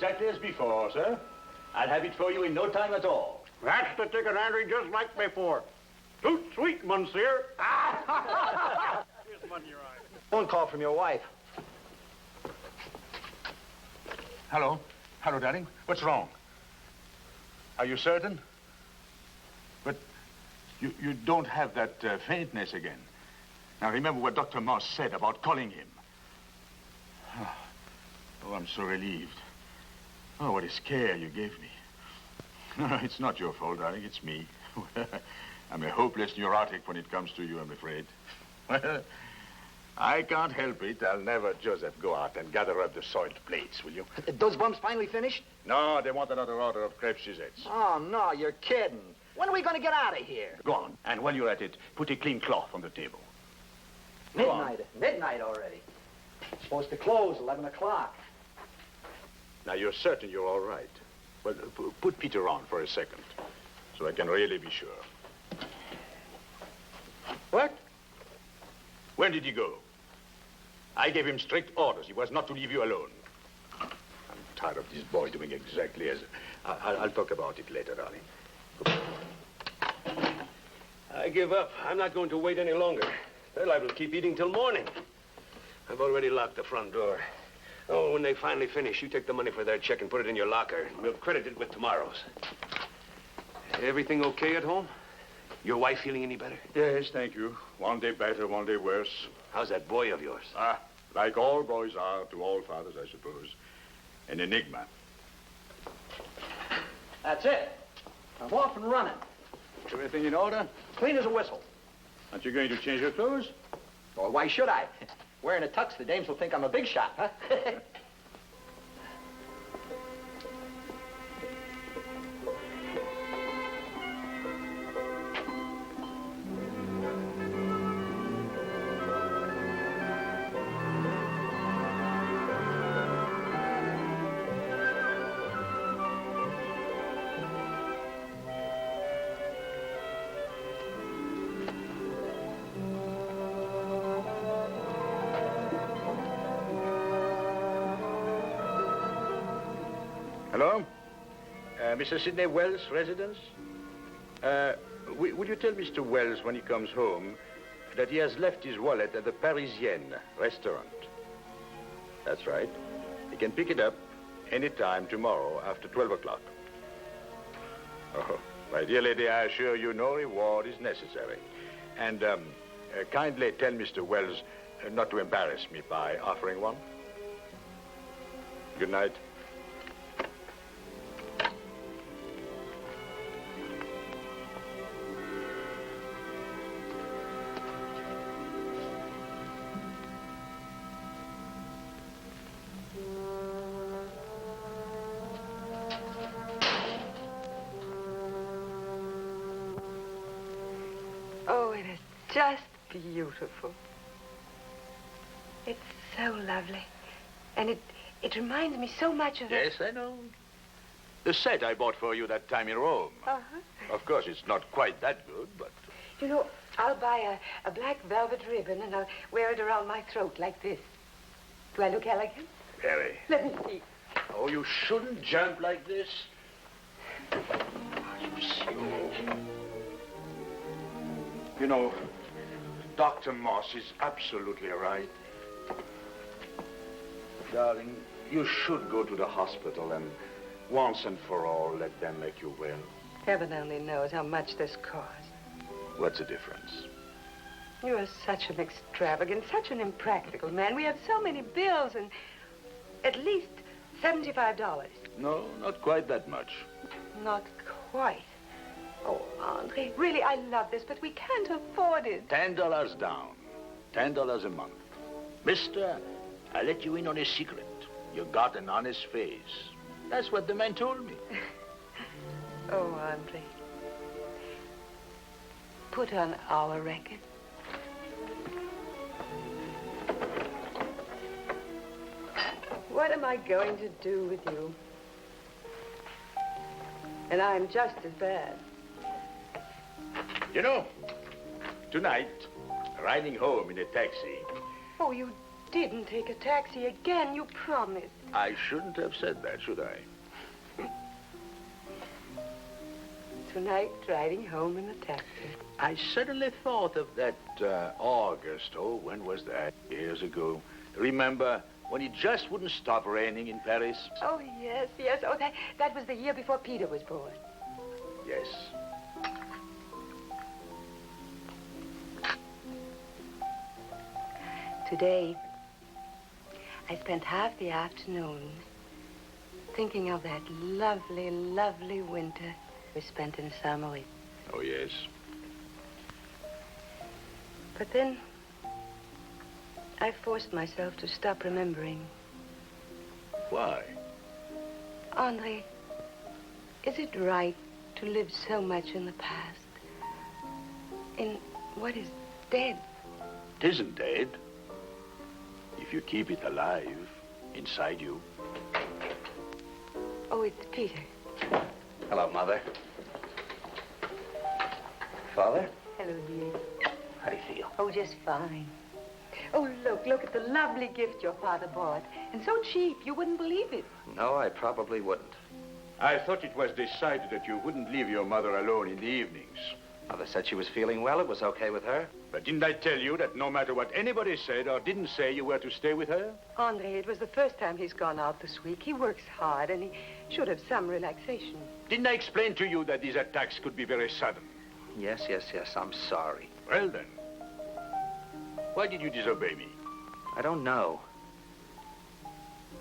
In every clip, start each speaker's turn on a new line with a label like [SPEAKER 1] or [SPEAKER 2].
[SPEAKER 1] exactly as before, sir. I'll have it for you in no time at all.
[SPEAKER 2] That's the ticket, Henry, just like before. Too sweet, monsieur. Here's money your eye.
[SPEAKER 3] Phone call from your wife.
[SPEAKER 1] Hello. Hello, darling. What's wrong? Are you certain? But you don't have that faintness again. Now, remember what Dr. Moss said about calling him. Oh, I'm so relieved. Oh, what a scare you gave me. No, it's not your fault, darling. It's me. I'm a hopeless neurotic when it comes to you, I'm afraid. Well, I can't help it. I'll never, Joseph, go out and gather up the soiled plates, will you?
[SPEAKER 3] Those bums finally finished?
[SPEAKER 1] No, they want another order of crepe Suzettes.
[SPEAKER 3] Oh, no, you're kidding. When are we going to get out of here?
[SPEAKER 1] Go on. And while you're at it, put a clean cloth on the table.
[SPEAKER 3] Midnight already. Supposed to close 11 o'clock.
[SPEAKER 1] Now, you're certain you're all right? Well, put Peter on for a second, so I can really be sure. What? When did he go? I gave him strict orders. He was not to leave you alone. I'm tired of this boy doing exactly as... I'll talk about it later, darling.
[SPEAKER 4] I give up. I'm not going to wait any longer. They're liable to keep eating till morning. I've already locked the front door. Oh, when they finally finish, you take the money for their check and put it in your locker. We'll credit it with tomorrow's. Everything okay at home? Your wife feeling any better?
[SPEAKER 1] Yes, thank you. One day better, one day worse.
[SPEAKER 4] How's that boy of yours?
[SPEAKER 1] Like all boys are to all fathers, I suppose. An enigma.
[SPEAKER 3] That's it. I'm off and running.
[SPEAKER 1] Everything in order?
[SPEAKER 3] Clean as a whistle.
[SPEAKER 1] Aren't you going to change your clothes?
[SPEAKER 3] Well, why should I? Wearing a tux, the dames will think I'm a big shot, huh?
[SPEAKER 1] Hello? Mr. Sidney Wells' residence? Would you tell Mr. Wells when he comes home that he has left his wallet at the Parisienne restaurant? That's right. He can pick it up anytime tomorrow after 12 o'clock. Oh, my dear lady, I assure you no reward is necessary. And kindly tell Mr. Wells not to embarrass me by offering one. Good night.
[SPEAKER 5] Oh, it is just beautiful. It's so lovely. And it reminds me so much of...
[SPEAKER 1] Yes, I know. The set I bought for you that time in Rome.
[SPEAKER 5] Uh-huh.
[SPEAKER 1] Of course, it's not quite that good, but...
[SPEAKER 5] You know, I'll buy a black velvet ribbon and I'll wear it around my throat like this. Do I look elegant?
[SPEAKER 1] Very.
[SPEAKER 5] Let me see.
[SPEAKER 1] Oh, you shouldn't jump like this. You see. You know, Dr. Moss is absolutely right. Darling, you should go to the hospital and once and for all let them make you well.
[SPEAKER 5] Heaven only knows how much this costs.
[SPEAKER 1] What's the difference?
[SPEAKER 5] You are such an extravagant, such an impractical man. We have so many bills and at least $75.
[SPEAKER 1] No, not quite that much.
[SPEAKER 5] Not quite. Oh, Andre, really, I love this, but we can't afford it.
[SPEAKER 1] $10 down. $10 a month. Mister, I let you in on a secret. You got an honest face. That's what the man told me.
[SPEAKER 5] Oh, Andre. Put on our record. What am I going to do with you? And I'm just as bad.
[SPEAKER 1] You know, tonight, riding home in a taxi...
[SPEAKER 5] Oh, you didn't take a taxi again. You promised.
[SPEAKER 1] I shouldn't have said that, should I?
[SPEAKER 5] Tonight, riding home in a taxi.
[SPEAKER 1] I suddenly thought of that August. Oh, when was that? Years ago. Remember when it just wouldn't stop raining in Paris?
[SPEAKER 5] Oh, yes, yes. Oh, that was the year before Peter was born.
[SPEAKER 1] Yes.
[SPEAKER 5] Today, I spent half the afternoon thinking of that lovely, lovely winter we spent in Samoa.
[SPEAKER 1] Oh, yes.
[SPEAKER 5] But then, I forced myself to stop remembering.
[SPEAKER 1] Why?
[SPEAKER 5] Andre, is it right to live so much in the past? In what is dead?
[SPEAKER 1] It isn't dead. If you keep it alive inside you.
[SPEAKER 5] Oh, it's Peter.
[SPEAKER 3] Hello, Mother. Father?
[SPEAKER 5] Hello, dear.
[SPEAKER 3] How do you feel?
[SPEAKER 5] Oh, just fine. Oh, look at the lovely gift your father bought. And so cheap, you wouldn't believe it.
[SPEAKER 3] No, I probably wouldn't.
[SPEAKER 1] I thought it was decided that you wouldn't leave your mother alone in the evenings.
[SPEAKER 3] Mother said she was feeling well. It was okay with her.
[SPEAKER 1] But didn't I tell you that no matter what anybody said or didn't say, you were to stay with her?
[SPEAKER 5] Andre, it was the first time he's gone out this week. He works hard, and he should have some relaxation.
[SPEAKER 1] Didn't I explain to you that these attacks could be very sudden?
[SPEAKER 3] Yes. I'm sorry.
[SPEAKER 1] Well, then. Why did you disobey me?
[SPEAKER 3] I don't know.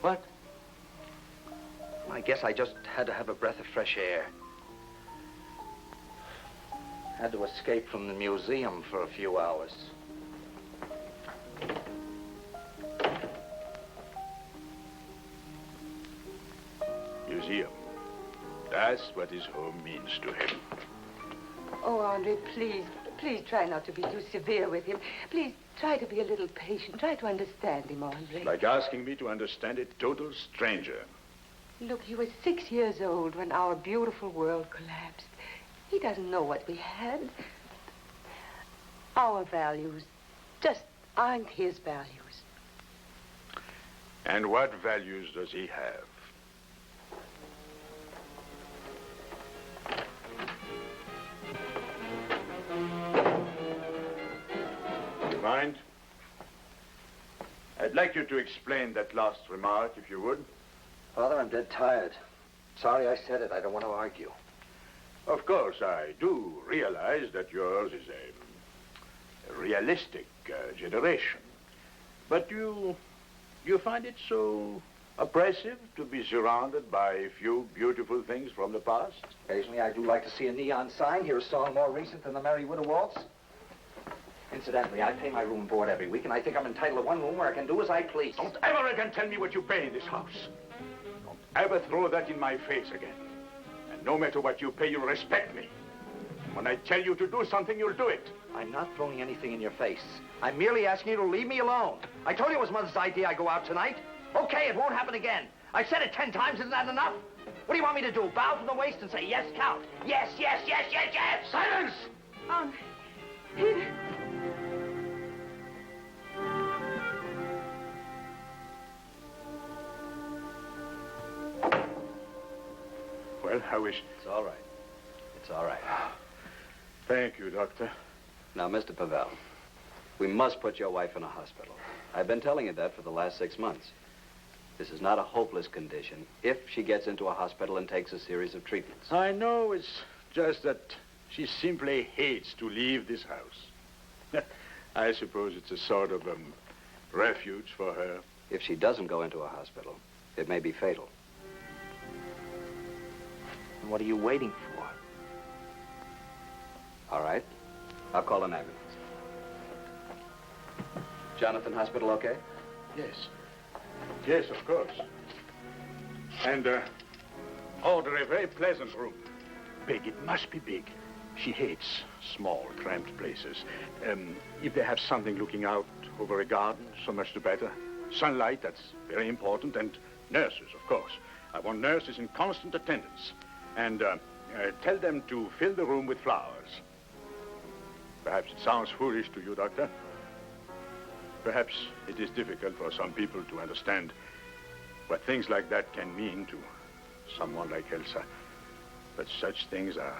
[SPEAKER 1] What?
[SPEAKER 3] I guess I just had to have a breath of fresh air. Had to escape from the museum for a few hours.
[SPEAKER 1] Museum. That's what his home means to him.
[SPEAKER 5] Oh, Andre, please try not to be too severe with him. Please try to be a little patient. Try to understand him, Andre.
[SPEAKER 1] Like asking me to understand a total stranger.
[SPEAKER 5] Look, he was 6 years old when our beautiful world collapsed. He doesn't know what we had. Our values just aren't his values.
[SPEAKER 1] And what values does he have? Mind? I'd like you to explain that last remark, if you would.
[SPEAKER 3] Father, I'm dead tired. Sorry I said it. I don't want to argue.
[SPEAKER 1] Of course, I do realize that yours is a realistic generation. But you find it so oppressive to be surrounded by a few beautiful things from the past?
[SPEAKER 3] Occasionally, I do like to see a neon sign, hear a song more recent than the Merry Widow Waltz. Incidentally, I pay my room and board every week, and I think I'm entitled to one room where I can do as I please.
[SPEAKER 1] Don't ever again tell me what you pay in this house. Don't ever throw that in my face again. And no matter what you pay, you'll respect me. And when I tell you to do something, you'll do it.
[SPEAKER 3] I'm not throwing anything in your face. I'm merely asking you to leave me alone. I told you it was Mother's idea I go out tonight. Okay, it won't happen again. I've said it 10 times. Isn't that enough? What do you want me to do? Bow to the waist and say, yes, Count. Yes.
[SPEAKER 1] Silence!
[SPEAKER 5] Peter.
[SPEAKER 1] Well, I wish...
[SPEAKER 6] It's all right. It's all right.
[SPEAKER 1] Thank you, Doctor.
[SPEAKER 6] Now, Mr. Pavel, we must put your wife in a hospital. I've been telling you that for the last 6 months. This is not a hopeless condition if she gets into a hospital and takes a series of treatments.
[SPEAKER 1] I know, it's just that she simply hates to leave this house. I suppose it's a sort of refuge for her.
[SPEAKER 6] If she doesn't go into a hospital, it may be fatal.
[SPEAKER 3] And what are you waiting for?
[SPEAKER 6] All right. I'll call an ambulance. Jonathan, hospital okay?
[SPEAKER 1] Yes. Yes, of course. And order a very pleasant room. Big, it must be big. She hates small, cramped places. If they have something looking out over a garden, so much the better. Sunlight, that's very important. And nurses, of course. I want nurses in constant attendance. And tell them to fill the room with flowers. Perhaps it sounds foolish to you, Doctor. Perhaps it is difficult for some people to understand what things like that can mean to someone like Elsa. But such things are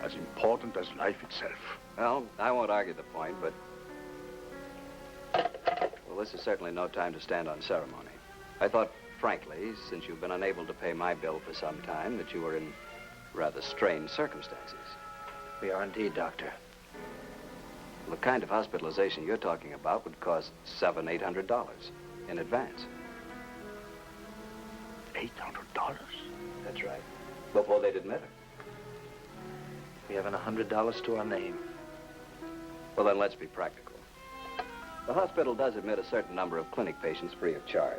[SPEAKER 1] as important as life itself.
[SPEAKER 6] Well, I won't argue the point, but... Well, this is certainly no time to stand on ceremony. I thought, frankly, since you've been unable to pay my bill for some time, that you were in rather strained circumstances.
[SPEAKER 3] We are indeed, Doctor.
[SPEAKER 6] The kind of hospitalization you're talking about would cost $700, $800 in advance.
[SPEAKER 1] $800?
[SPEAKER 6] That's right. Before they'd admit her.
[SPEAKER 3] We haven't $100 to our name.
[SPEAKER 6] Well, then let's be practical. The hospital does admit a certain number of clinic patients free of charge.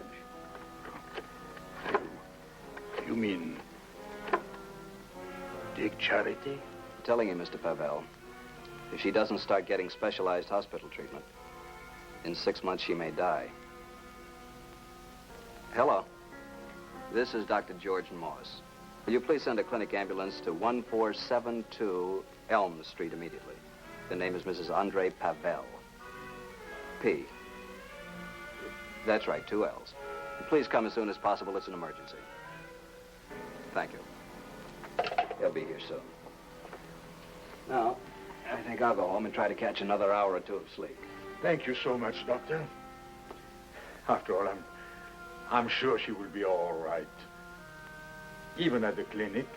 [SPEAKER 1] You mean Dick Charity?
[SPEAKER 6] I'm telling you, Mr. Pavel, if she doesn't start getting specialized hospital treatment, in 6 months she may die. Hello. This is Dr. George Morse. Will you please send a clinic ambulance to 1472 Elm Street immediately? The name is Mrs. Andre Pavel. P. That's right, 2 L's. Please come as soon as possible. It's an emergency. Thank you. He'll be here soon. Now, I think I'll go home and try to catch another hour or 2 of sleep.
[SPEAKER 1] Thank you so much, Doctor. After all, I'm sure she will be all right. Even at the clinic,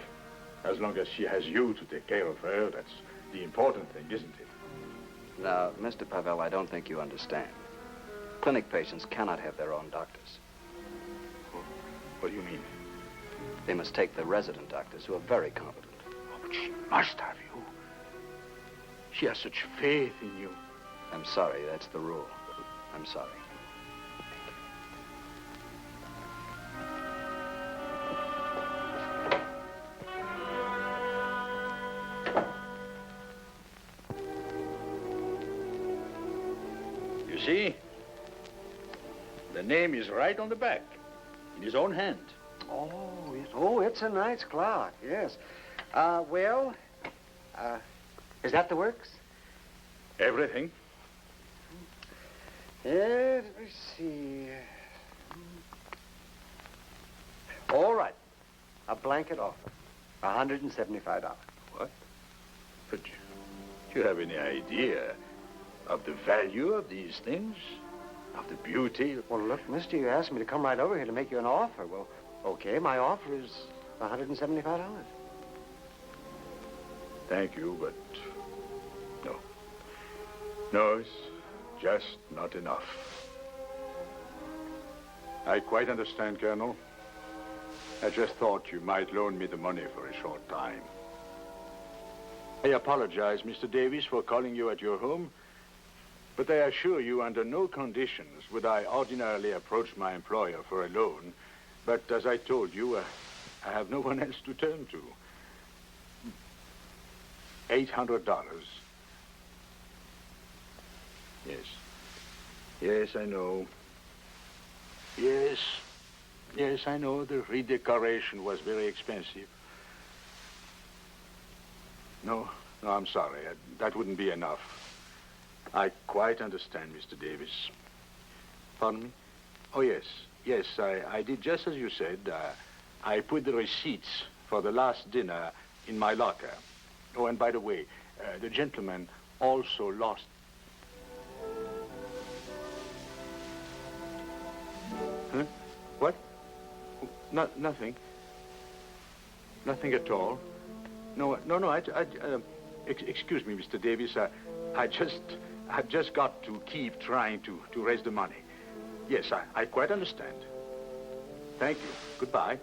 [SPEAKER 1] as long as she has you to take care of her, that's the important thing, isn't it?
[SPEAKER 6] Now, Mr. Pavel, I don't think you understand. Clinic patients cannot have their own doctors.
[SPEAKER 1] What do you mean?
[SPEAKER 6] They must take the resident doctors, who are very competent.
[SPEAKER 1] Oh, but she must have you. She has such faith in you.
[SPEAKER 6] I'm sorry, that's the rule. I'm sorry.
[SPEAKER 1] You see? The name is right on the back, in his own hand.
[SPEAKER 7] Oh, yes. Oh, it's a nice clock, yes. Is that the works?
[SPEAKER 1] Everything.
[SPEAKER 7] Let me see. All right. A blanket offer. $175.
[SPEAKER 1] What? But do you have any idea of the value of these things? Of the beauty?
[SPEAKER 7] Well, look, mister, you asked me to come right over here to make you an offer. Well, okay, my offer is $175.
[SPEAKER 1] Thank you, but no. No, it's just not enough. I quite understand, Colonel. I just thought you might loan me the money for a short time. I apologize, Mr. Davis, for calling you at your home, but I assure you under no conditions would I ordinarily approach my employer for a loan. But as I told you, I have no one else to turn to. $800. Yes. Yes, I know. Yes. Yes, I know the redecoration was very expensive. No, I'm sorry. That wouldn't be enough. I quite understand, Mr. Davis. Pardon me? Oh, yes. Yes, I did just as you said. I put the receipts for the last dinner in my locker. Oh, and by the way, the gentleman also lost... Huh? What? Nothing. Nothing at all. No, excuse me, Mr. Davis. I've just got to keep trying to raise the money. Yes, I quite understand. Thank you. Goodbye.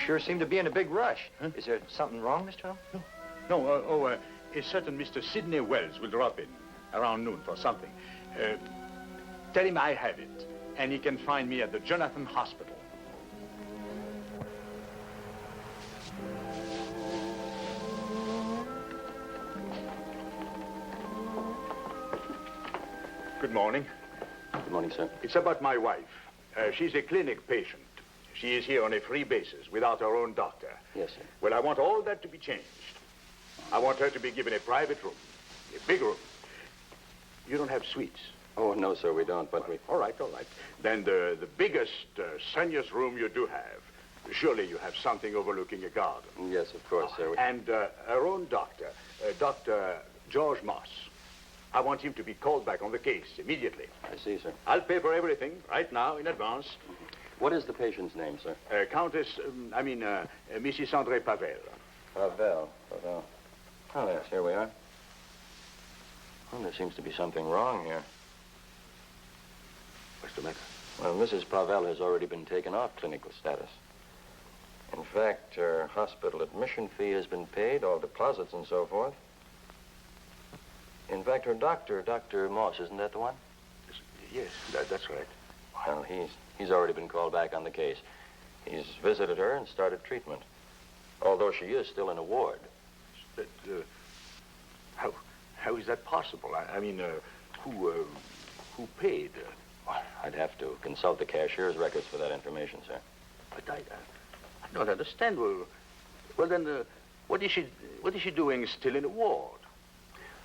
[SPEAKER 3] Sure seem to be in a big rush. Huh? Is there something wrong, Mr. Holmes?
[SPEAKER 1] No, a certain Mr. Sidney Wells will drop in around noon for something. Tell him I have it, and he can find me at the Jonathan Hospital. Good morning.
[SPEAKER 8] Good morning, sir.
[SPEAKER 1] It's about my wife. She's a clinic patient. She is here on a free basis without her own doctor.
[SPEAKER 8] Yes, sir.
[SPEAKER 1] Well, I want all that to be changed. I want her to be given a private room, a big room. You don't have suites.
[SPEAKER 8] Oh, no, sir, we don't, but we...
[SPEAKER 1] All right. Then the biggest, sunniest room you do have. Surely you have something overlooking a garden.
[SPEAKER 8] Yes, of course, sir.
[SPEAKER 1] And our own doctor, Dr. George Moss. I want him to be called back on the case immediately.
[SPEAKER 8] I see, sir.
[SPEAKER 1] I'll pay for everything right now in advance.
[SPEAKER 8] What is the patient's name, sir?
[SPEAKER 1] Mrs. André Pavel.
[SPEAKER 8] Pavel. Oh, yes, here we are. Well, there seems to be something wrong here.
[SPEAKER 1] What's the matter?
[SPEAKER 8] Well, Mrs. Pavel has already been taken off clinical status. In fact, her hospital admission fee has been paid, all deposits and so forth. In fact, her doctor, Dr. Moss, isn't that the one?
[SPEAKER 1] Yes, that's right.
[SPEAKER 8] Well, he's already been called back on the case. He's visited her and started treatment, although she is still in a ward.
[SPEAKER 1] But, how is that possible? Who paid?
[SPEAKER 8] Well, I'd have to consult the cashier's records for that information, sir.
[SPEAKER 1] But I don't understand. Well, then, what is she doing still in a ward?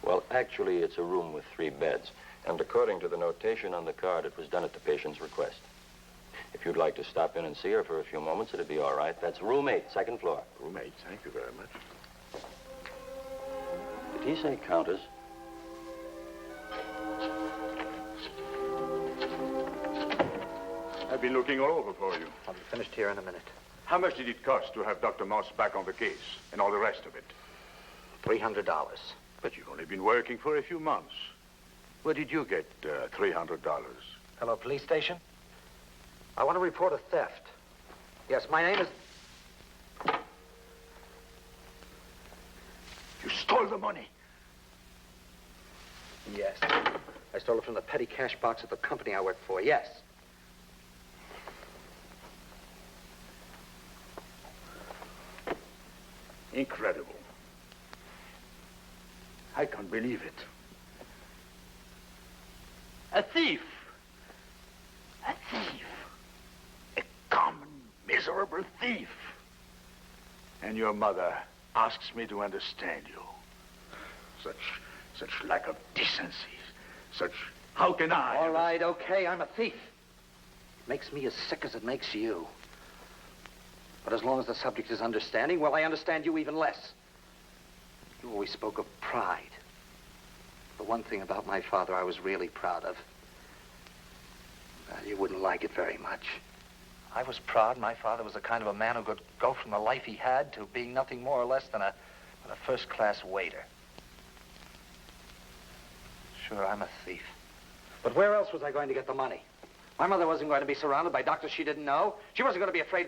[SPEAKER 8] Well, actually, it's a room with 3 beds. And according to the notation on the card, it was done at the patient's request. If you'd like to stop in and see her for a few moments, it'd be all right. That's room 8, second floor.
[SPEAKER 1] Room 8, thank you very much.
[SPEAKER 8] Did he say countess?
[SPEAKER 1] I've been looking all over for you.
[SPEAKER 3] I'll be finished here in a minute.
[SPEAKER 1] How much did it cost to have Dr. Moss back on the case and all the rest of it?
[SPEAKER 3] $300.
[SPEAKER 1] But you've only been working for a few months. Where did you get $300?
[SPEAKER 3] Hello, police station? I want to report a theft. Yes, my name is...
[SPEAKER 1] You stole the money.
[SPEAKER 3] Yes. I stole it from the petty cash box at the company I work for, yes.
[SPEAKER 1] Incredible. I can't believe it. A thief. A thief. A common, miserable thief. And your mother asks me to understand you. Such lack of decency. How can I?
[SPEAKER 3] All right, okay, I'm a thief. It makes me as sick as it makes you. But as long as the subject is understanding, well, I understand you even less. You always spoke of pride. The one thing about my father I was really proud of. Well, you wouldn't like it very much. I was proud my father was the kind of a man who could go from the life he had to being nothing more or less than a first-class waiter. Sure, I'm a thief. But where else was I going to get the money? My mother wasn't going to be surrounded by doctors she didn't know. She wasn't going to be afraid...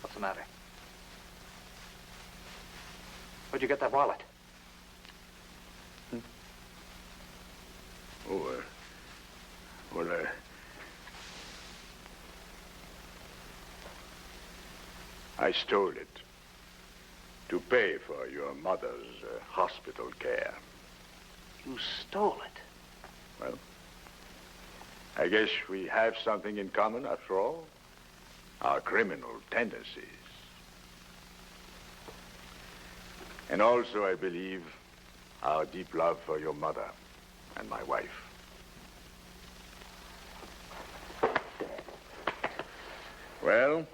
[SPEAKER 3] What's the matter? Where'd you get that wallet?
[SPEAKER 1] I stole it to pay for your mother's hospital care.
[SPEAKER 3] You stole it?
[SPEAKER 1] Well, I guess we have something in common after all. Our criminal tendencies. And also, I believe, our deep love for your mother and my wife. Well,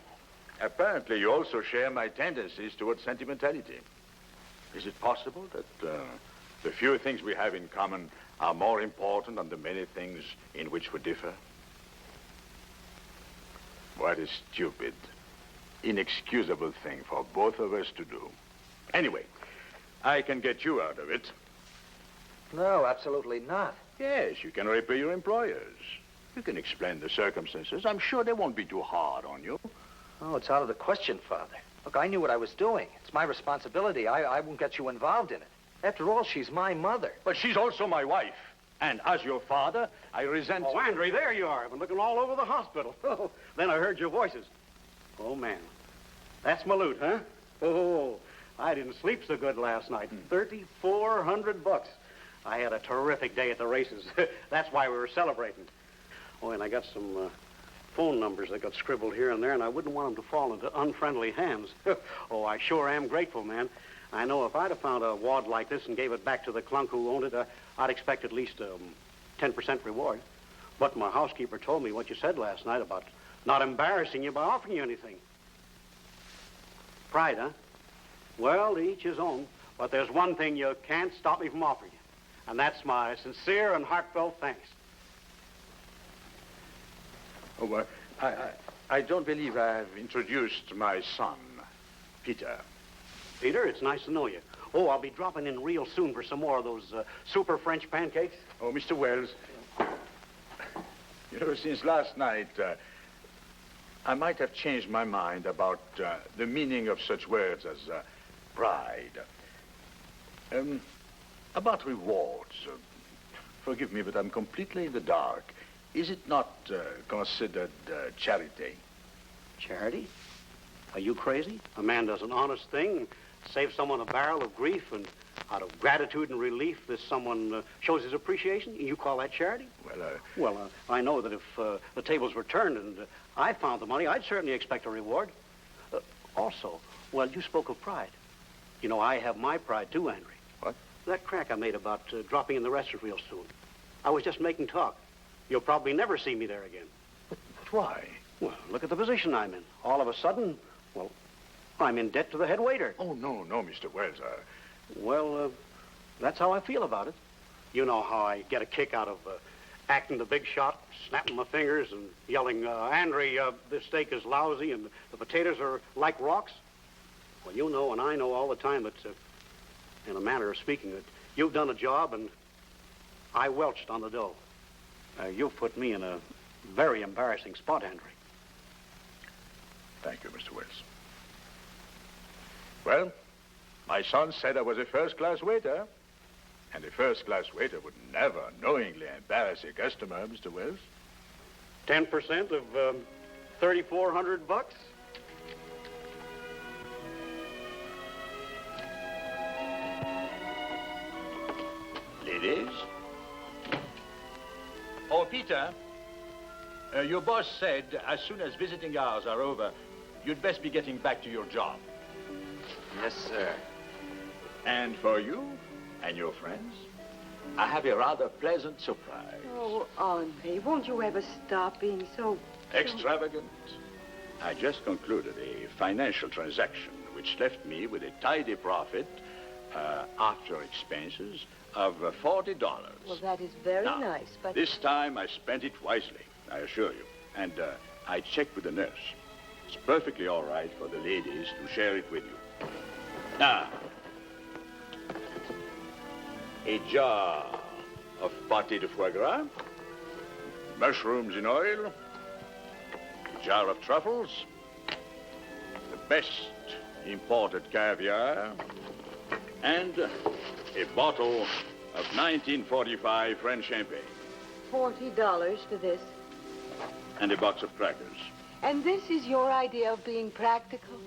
[SPEAKER 1] apparently you also share my tendencies towards sentimentality. Is it possible that the few things we have in common are more important than the many things in which we differ? What a stupid, inexcusable thing for both of us to do. Anyway, I can get you out of it.
[SPEAKER 3] No, absolutely not.
[SPEAKER 1] Yes, you can repay your employers. You can explain the circumstances. I'm sure they won't be too hard on you.
[SPEAKER 3] Oh, it's out of the question, Father. Look, I knew what I was doing. It's my responsibility. I won't get you involved in it. After all, she's my mother.
[SPEAKER 1] But she's also my wife. And as your father, I resent...
[SPEAKER 2] Oh, Andre, there you are. I've been looking all over the hospital. Oh, then I heard your voices. Oh, man. That's my loot, huh? Oh, I didn't sleep so good last night. $3,400. I had a terrific day at the races. That's why we were celebrating. Oh, and I got some phone numbers that got scribbled here and there, and I wouldn't want them to fall into unfriendly hands. Oh, I sure am grateful, man. I know if I'd have found a wad like this and gave it back to the clunk who owned it, I'd expect at least a 10% reward. But my housekeeper told me what you said last night about not embarrassing you by offering you anything. Pride, huh? Well, to each his own. But there's one thing you can't stop me from offering you, and that's my sincere and heartfelt thanks.
[SPEAKER 1] Oh, well, I don't believe I've introduced my son, Peter.
[SPEAKER 2] Peter, it's nice to know you. Oh, I'll be dropping in real soon for some more of those super French pancakes.
[SPEAKER 1] Oh, Mr. Wells, you know, since last night, I might have changed my mind about the meaning of such words as pride. About rewards. Forgive me, but I'm completely in the dark. Is it not considered charity?
[SPEAKER 2] Charity? Are you crazy? A man does an honest thing, saves someone a barrel of grief, and out of gratitude and relief, this someone shows his appreciation. You call that charity?
[SPEAKER 1] Well,
[SPEAKER 2] I know that if the tables were turned and I found the money, I'd certainly expect a reward. Also, well, you spoke of pride. You know, I have my pride too, Henry.
[SPEAKER 1] What?
[SPEAKER 2] That crack I made about dropping in the restaurant real soon. I was just making talk. You'll probably never see me there again.
[SPEAKER 1] But why?
[SPEAKER 2] Well, look at the position I'm in. All of a sudden, well, I'm in debt to the head waiter.
[SPEAKER 1] Oh, no, Mr. Wells.
[SPEAKER 2] Well, that's how I feel about it. You know how I get a kick out of acting the big shot, snapping my fingers and yelling, Andre, this steak is lousy and the potatoes are like rocks. Well, you know and I know all the time that, in a manner of speaking, that you've done a job and I welched on the dough. You've put me in a very embarrassing spot, Andre.
[SPEAKER 1] Thank you, Mr. Wells. Well, my son said I was a first-class waiter. And a first-class waiter would never knowingly embarrass a customer, Mr. Wells.
[SPEAKER 2] 10% of $3,400?
[SPEAKER 1] Ladies. Oh, Peter, your boss said as soon as visiting hours are over, you'd best be getting back to your job.
[SPEAKER 6] Yes, sir.
[SPEAKER 1] And for you and your friends, I have a rather pleasant surprise.
[SPEAKER 5] Oh, Andre, won't you ever stop being so...
[SPEAKER 1] Extravagant. I just concluded a financial transaction which left me with a tidy profit after expenses of $40.
[SPEAKER 5] Well, that is very
[SPEAKER 1] Now,
[SPEAKER 5] nice, but...
[SPEAKER 1] This time I spent it wisely, I assure you. And I checked with the nurse. It's perfectly all right for the ladies to share it with you. Now, a jar of pâté de foie gras, mushrooms in oil, a jar of truffles, the best imported caviar, and a bottle of 1945 French champagne.
[SPEAKER 5] $40 for this.
[SPEAKER 1] And a box of crackers.
[SPEAKER 5] And this is your idea of being practical?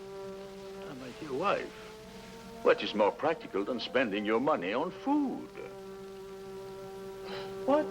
[SPEAKER 1] Ah, my dear wife, what is more practical than spending your money on food? What?